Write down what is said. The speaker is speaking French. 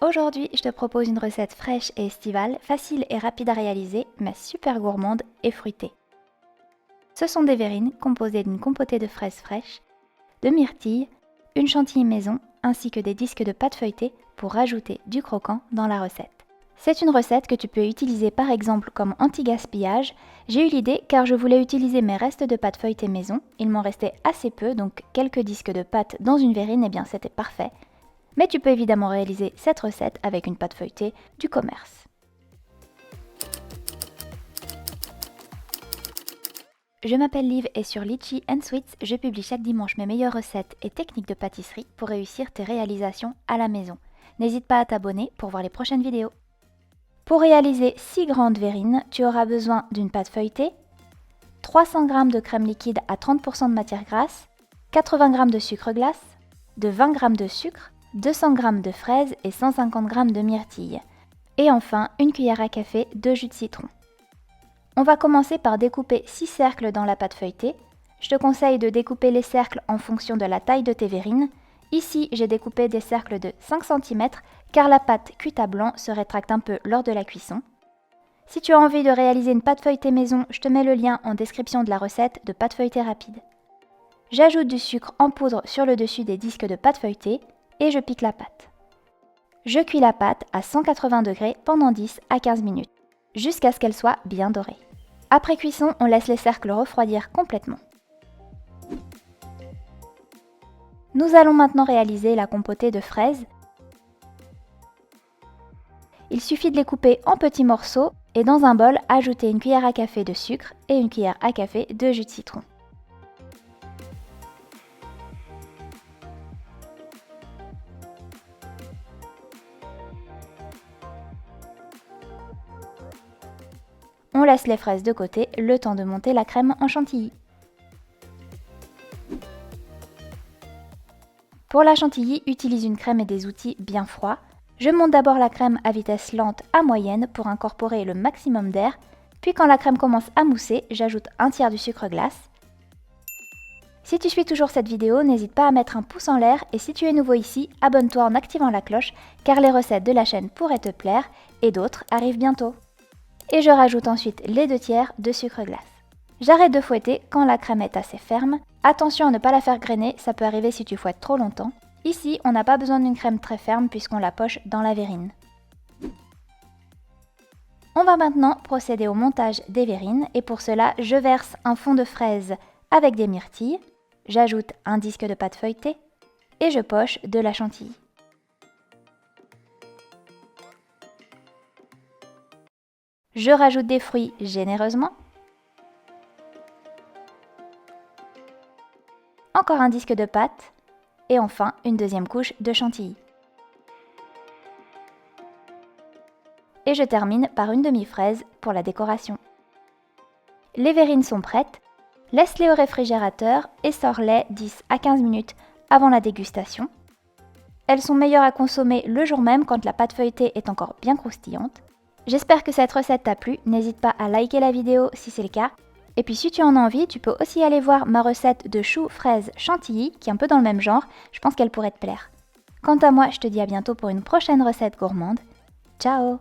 Aujourd'hui, je te propose une recette fraîche et estivale, facile et rapide à réaliser, mais super gourmande et fruitée. Ce sont des verrines composées d'une compotée de fraises fraîches, de myrtilles, une chantilly maison ainsi que des disques de pâte feuilletée pour rajouter du croquant dans la recette. C'est une recette que tu peux utiliser par exemple comme anti-gaspillage. J'ai eu l'idée car je voulais utiliser mes restes de pâte feuilletée maison. Il m'en restait assez peu, donc quelques disques de pâte dans une verrine, et bien c'était parfait. Mais tu peux évidemment réaliser cette recette avec une pâte feuilletée du commerce. Je m'appelle Liv et sur Litchi & Sweets, je publie chaque dimanche mes meilleures recettes et techniques de pâtisserie pour réussir tes réalisations à la maison. N'hésite pas à t'abonner pour voir les prochaines vidéos. Pour réaliser 6 grandes verrines, tu auras besoin d'une pâte feuilletée, 300 g de crème liquide à 30% de matière grasse, 80 g de sucre glace, de 20 g de sucre, 200 g de fraises et 150 g de myrtilles. Et enfin, une cuillère à café de jus de citron. On va commencer par découper 6 cercles dans la pâte feuilletée. Je te conseille de découper les cercles en fonction de la taille de tes verrines. Ici, j'ai découpé des cercles de 5 cm car la pâte cuite à blanc se rétracte un peu lors de la cuisson. Si tu as envie de réaliser une pâte feuilletée maison, je te mets le lien en description de la recette de pâte feuilletée rapide. J'ajoute du sucre en poudre sur le dessus des disques de pâte feuilletée et je pique la pâte. Je cuis la pâte à 180 degrés pendant 10 à 15 minutes, jusqu'à ce qu'elle soit bien dorée. Après cuisson, on laisse les cercles refroidir complètement. Nous allons maintenant réaliser la compotée de fraises. Il suffit de les couper en petits morceaux et dans un bol, ajouter une cuillère à café de sucre et une cuillère à café de jus de citron. On laisse les fraises de côté, le temps de monter la crème en chantilly. Pour la chantilly, utilise une crème et des outils bien froids. Je monte d'abord la crème à vitesse lente à moyenne pour incorporer le maximum d'air, puis quand la crème commence à mousser, j'ajoute un tiers du sucre glace. Si tu suis toujours cette vidéo, n'hésite pas à mettre un pouce en l'air et si tu es nouveau ici, abonne-toi en activant la cloche car les recettes de la chaîne pourraient te plaire et d'autres arrivent bientôt. Et je rajoute ensuite les 2 tiers de sucre glace. J'arrête de fouetter quand la crème est assez ferme. Attention à ne pas la faire grainer, ça peut arriver si tu fouettes trop longtemps. Ici, on n'a pas besoin d'une crème très ferme puisqu'on la poche dans la verrine. On va maintenant procéder au montage des verrines et pour cela, je verse un fond de fraise avec des myrtilles, j'ajoute un disque de pâte feuilletée et je poche de la chantilly. Je rajoute des fruits généreusement. Encore un disque de pâte et enfin une deuxième couche de chantilly. Et je termine par une demi-fraise pour la décoration. Les verrines sont prêtes, laisse-les au réfrigérateur et sors-les 10 à 15 minutes avant la dégustation. Elles sont meilleures à consommer le jour même quand la pâte feuilletée est encore bien croustillante. J'espère que cette recette t'a plu, n'hésite pas à liker la vidéo si c'est le cas. Et puis si tu en as envie, tu peux aussi aller voir ma recette de choux, fraises, chantilly, qui est un peu dans le même genre, je pense qu'elle pourrait te plaire. Quant à moi, je te dis à bientôt pour une prochaine recette gourmande. Ciao!